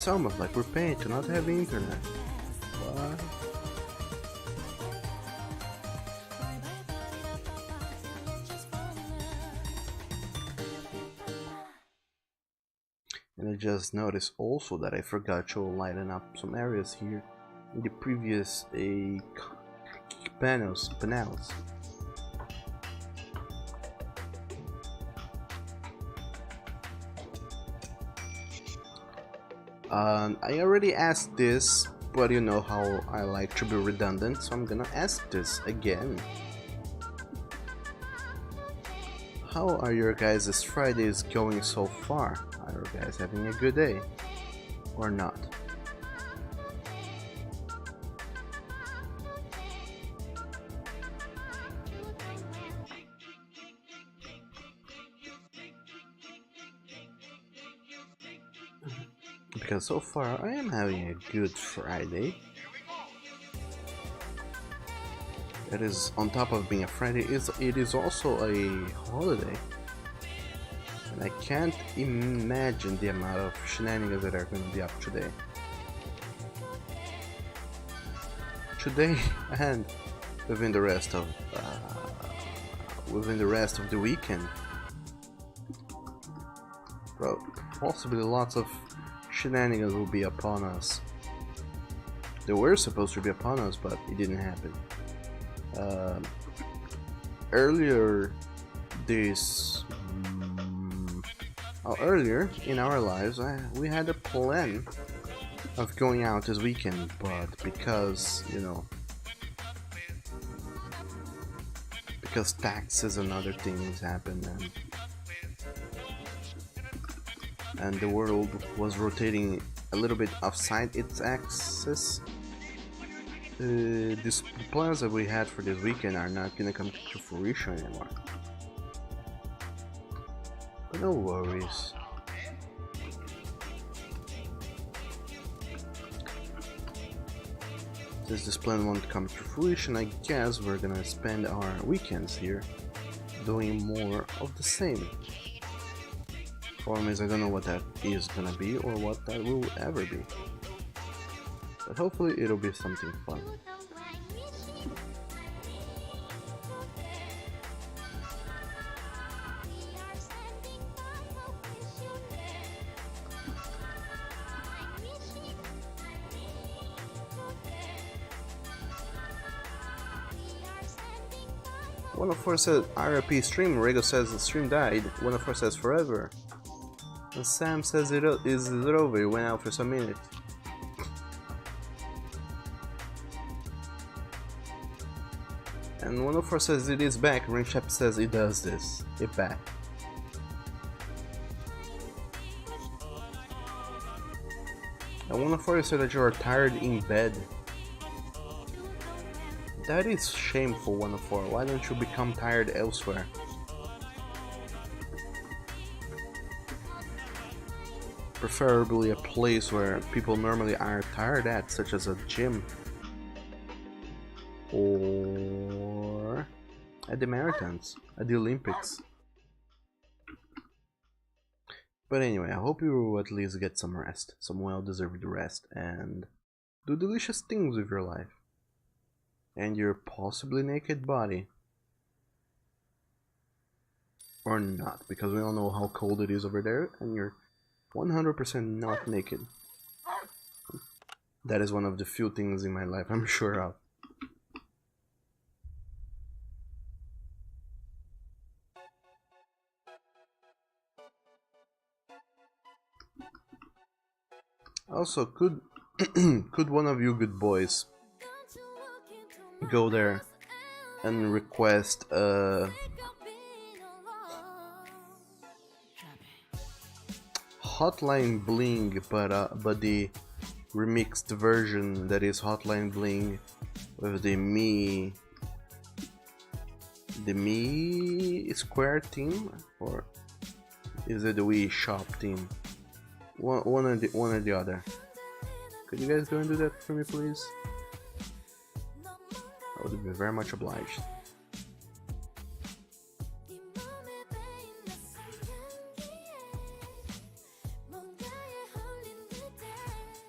It's almost like we're paying to not have internet. What? And I just noticed also that I forgot to lighten up some areas here in the previous panels. I already asked this, but you know how I like to be redundant, so I'm gonna ask this again. How are your guys' Fridays going so far? Are you guys having a good day? Or not? Because so far I am having a good Friday. It is, on top of being a Friday, it is also a holiday. And I can't imagine the amount of shenanigans that are going to be up today. And within the rest of the weekend. Well, possibly lots of shenanigans will be upon us. They were supposed to be upon us, but it didn't happen. Earlier in our lives, we had a plan of going out this weekend, but because, you know, because taxes and other things happened, and the world was rotating a little bit outside its axis, these plans that we had for this weekend are not gonna come to fruition anymore. But no worries. Since this plan won't come to fruition, I guess we're gonna spend our weekends here doing more of the same. Problem is, I don't know what that is gonna be or what that will ever be. But hopefully it'll be something fun. One of four says RIP stream, Rego says the stream died, one of four says forever. And Sam says is it over, it went out for some minutes. And 104 says it is back, Ringshap says it does this. It back. And 104 said that you are tired in bed. That is shameful, 104. Why don't you become tired elsewhere? Preferably a place where people normally are tired at, such as a gym. Or at the marathons, at the Olympics. But anyway, I hope you will at least get some rest, some well-deserved rest, and do delicious things with your life. And your possibly naked body. Or not, because we all know how cold it is over there, and you're 100% not naked. That is one of the few things in my life I'm sure of. Also, could one of you good boys go there and request Hotline Bling, but the remixed version that is Hotline Bling with the Me Square team, or is it the Wii Shop team? One or the other. Could you guys go and do that for me, please? I would be very much obliged.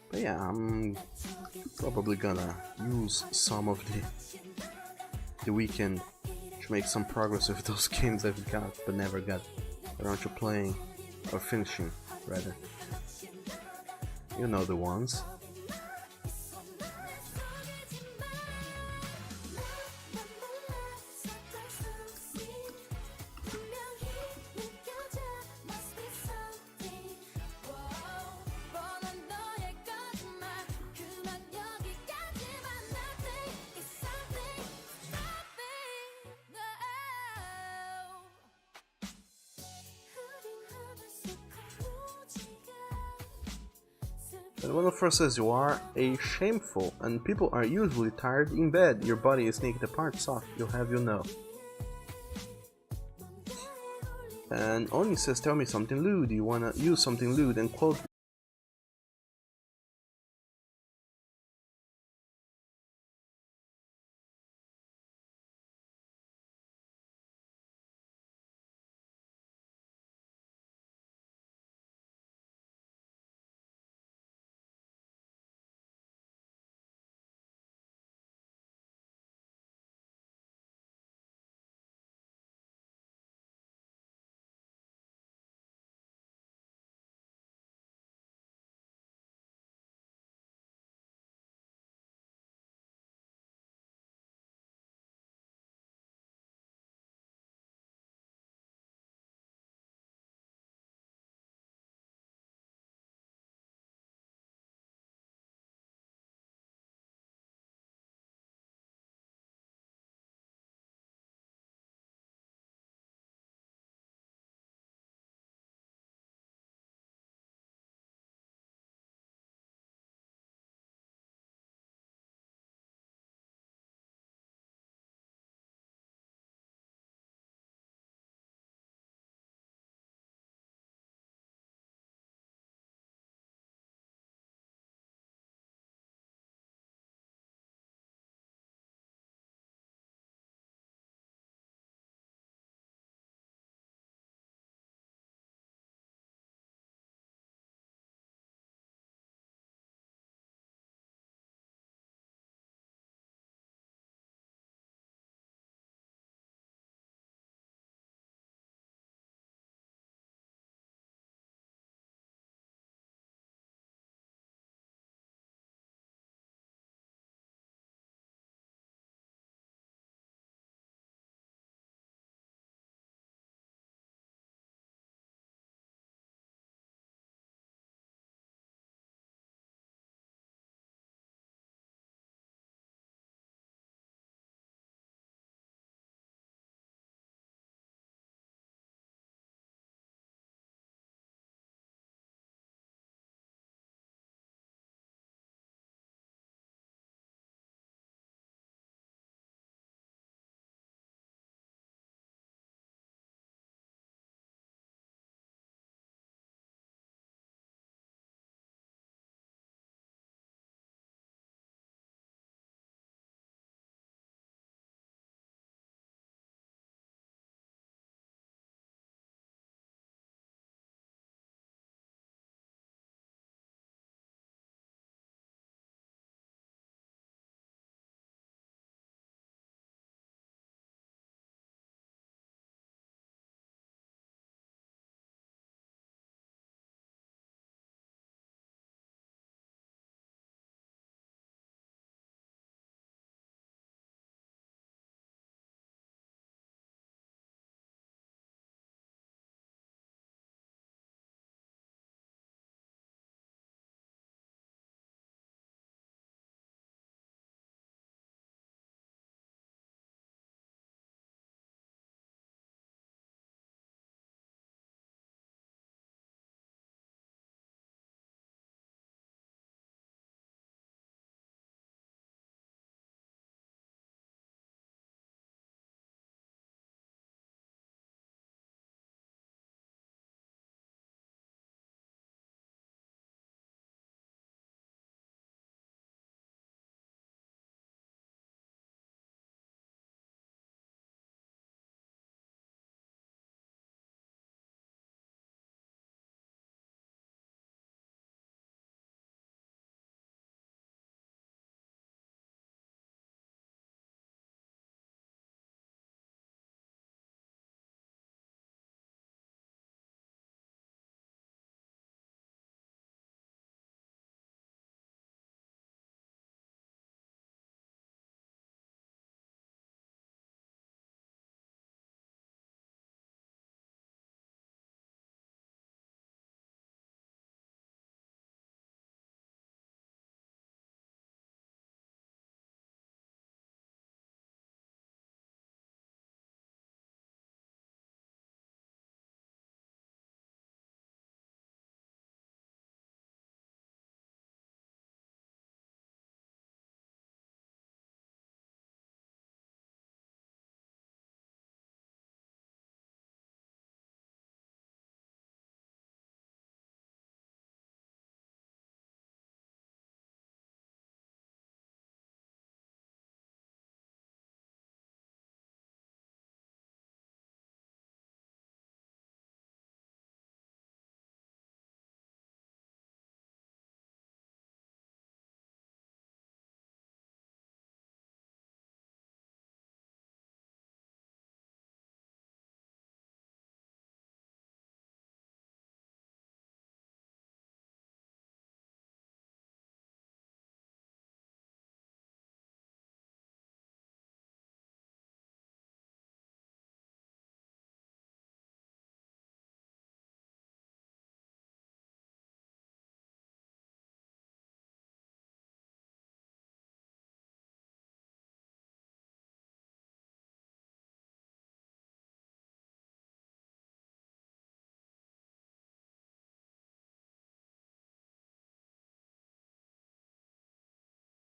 But yeah, I'm probably gonna use some of the weekend to make some progress with those games I've got but never got around to playing or finishing, rather. You know the ones. And one of us says you are a shameful, and people are usually tired in bed. Your body is naked apart, soft, you'll have you know. And Oni says, tell me something lewd. You wanna use something lewd and quote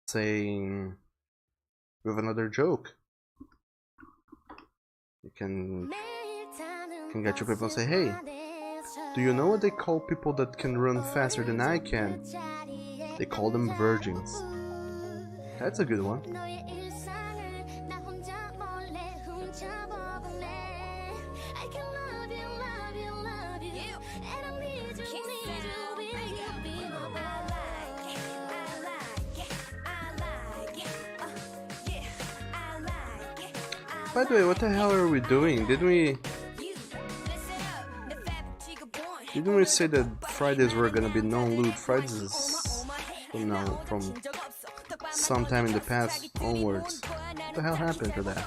saying with another joke. You can get your people and say, hey, do you know what they call people that can run faster than I can? They call them virgins. That's a good one. By the way, what the hell are we doing? Didn't we say that Fridays were gonna be non-loot Fridays from sometime in the past onwards? What the hell happened to that?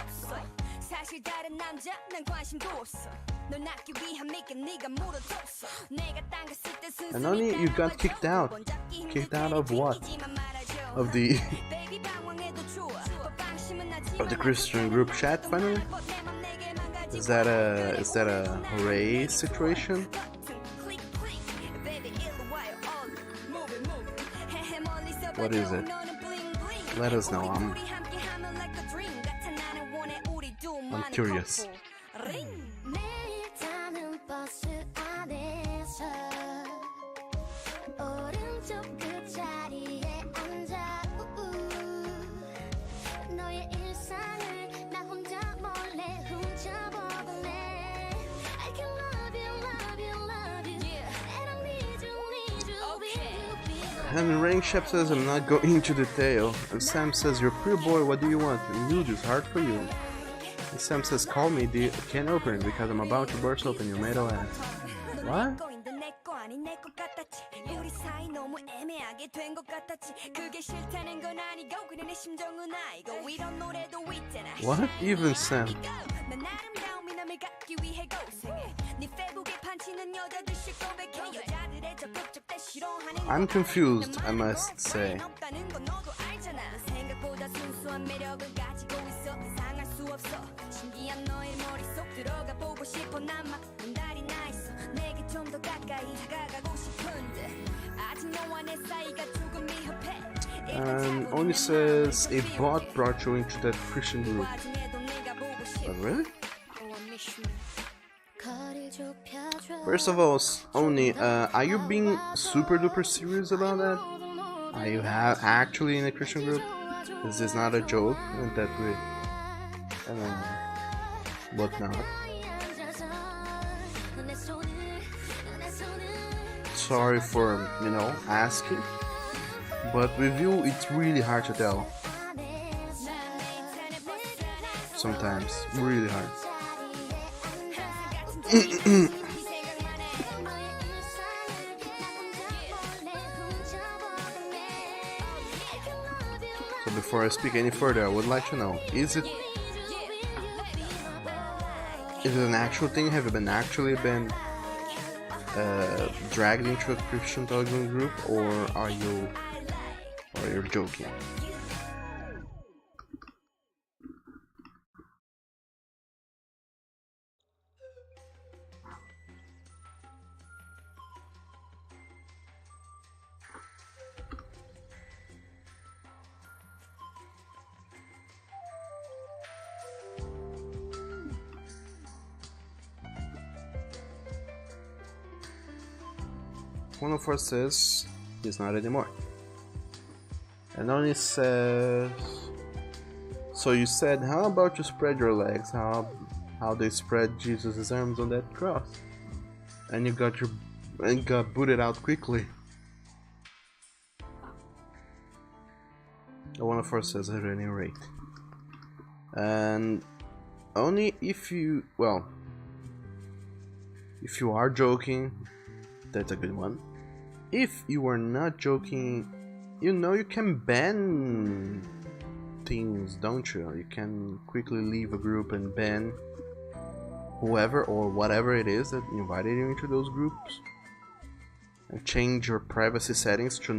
And only you got kicked out. Kicked out of what? Of the of the Christian group chat finally? Is that a hooray situation? What is it? Let us know. I'm curious. And Rain Shep says, I'm not going into detail. And Sam says, you're pretty boy, what do you want? Nude is hard for you. And Sam says, call me, can't open it because I'm about to burst open your metal ass. What? What? Even Sam? I'm confused, I must say. Only says a bot brought you into that Christian group. But really? First of all, Oni, are you being super duper serious about that? Are you actually in a Christian group? Is this not a joke? And that way, what not? Sorry for, asking, but with you, it's really hard to tell. Sometimes, really hard. So before I speak any further, I would like to know, is it an actual thing? Have you been actually dragged into a Christian Telegram group, or are you joking? One of us says he's not anymore. And only says, so you said, how about you spread your legs? How they spread Jesus' arms on that cross? And you got booted out quickly. One of us says at any rate. And only if you are joking, that's a good one. If you are not joking, you can ban things, don't you? You can quickly leave a group and ban whoever or whatever it is that invited you into those groups, and change your privacy settings to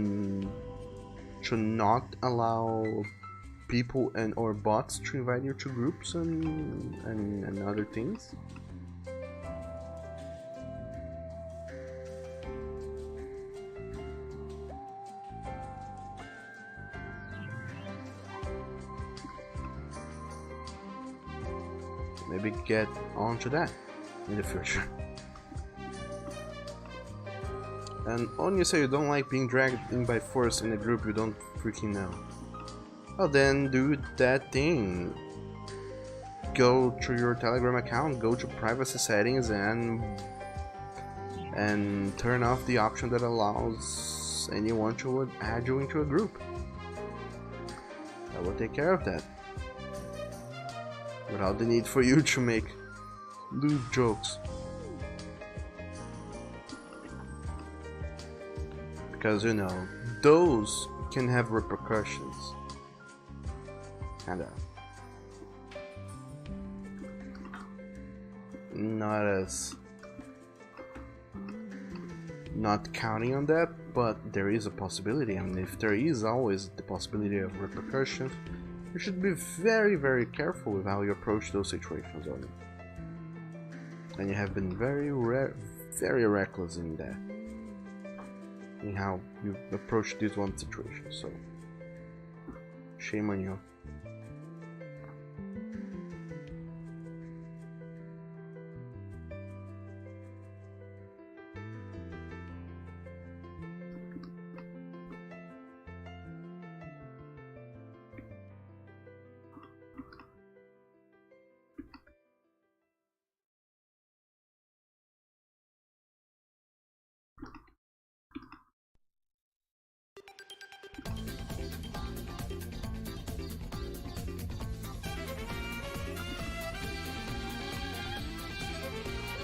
not allow people or bots to invite you to groups and other things. maybe get onto that in the future. And when you say you don't like being dragged in by force in a group you don't freaking know, well then do that thing. Go to your Telegram account, go to privacy settings and turn off the option that allows anyone to add you into a group. I will take care of that without the need for you to make lewd jokes. Because you know, those can have repercussions. Kinda. Not counting on that, but there is a possibility, and if there is always the possibility of repercussions, you should be very, very careful with how you approach those situations. And you have been very reckless in that, in how you approach this one situation. So, shame on you.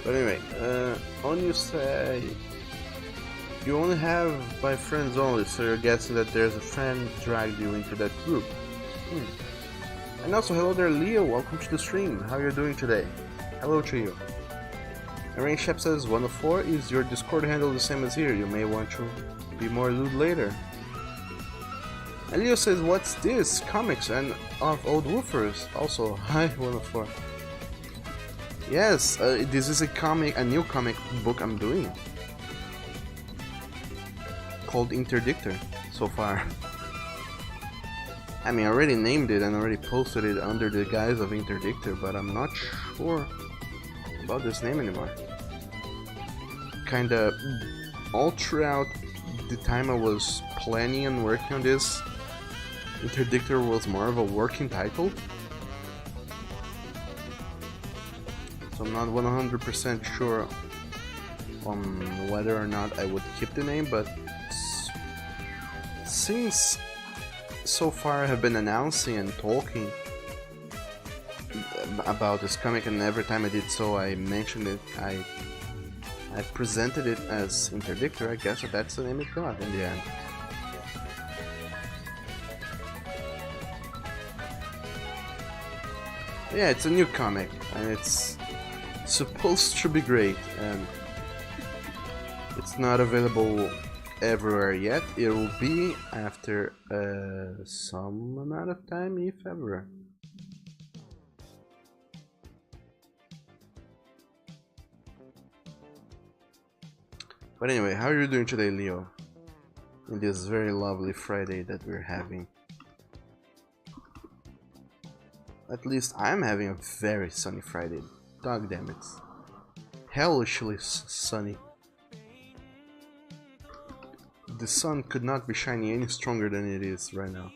But anyway, on you say you only have by friends only, so you're guessing that there's a friend dragged you into that group. And also, hello there, Leo. Welcome to the stream. How are you doing today? Hello to you. Rain Shep says 104 is your Discord handle the same as here. You may want to be more lewd later. And Leo says, what's this? Comics and of old woofers. Also, hi 104. Yes, this is a new comic book I'm doing called Interdictor so far. I mean, I already named it and already posted it under the guise of Interdictor, but I'm not sure about this name anymore. Kinda all throughout the time I was planning and working on this, Interdictor was more of a working title. So I'm not 100% sure on whether or not I would keep the name, but since so far I have been announcing and talking about this comic, and every time I did so I mentioned it, I presented it as Interdictor, I guess that's the name it got in the end. Yeah, it's a new comic, and it's supposed to be great, and it's not available everywhere yet. It will be after some amount of time, if ever. But anyway, how are you doing today, Leo? In this very lovely Friday that we're having. At least I'm having a very sunny Friday. Dog damn it. Hellishly sunny. The sun could not be shining any stronger than it is right now.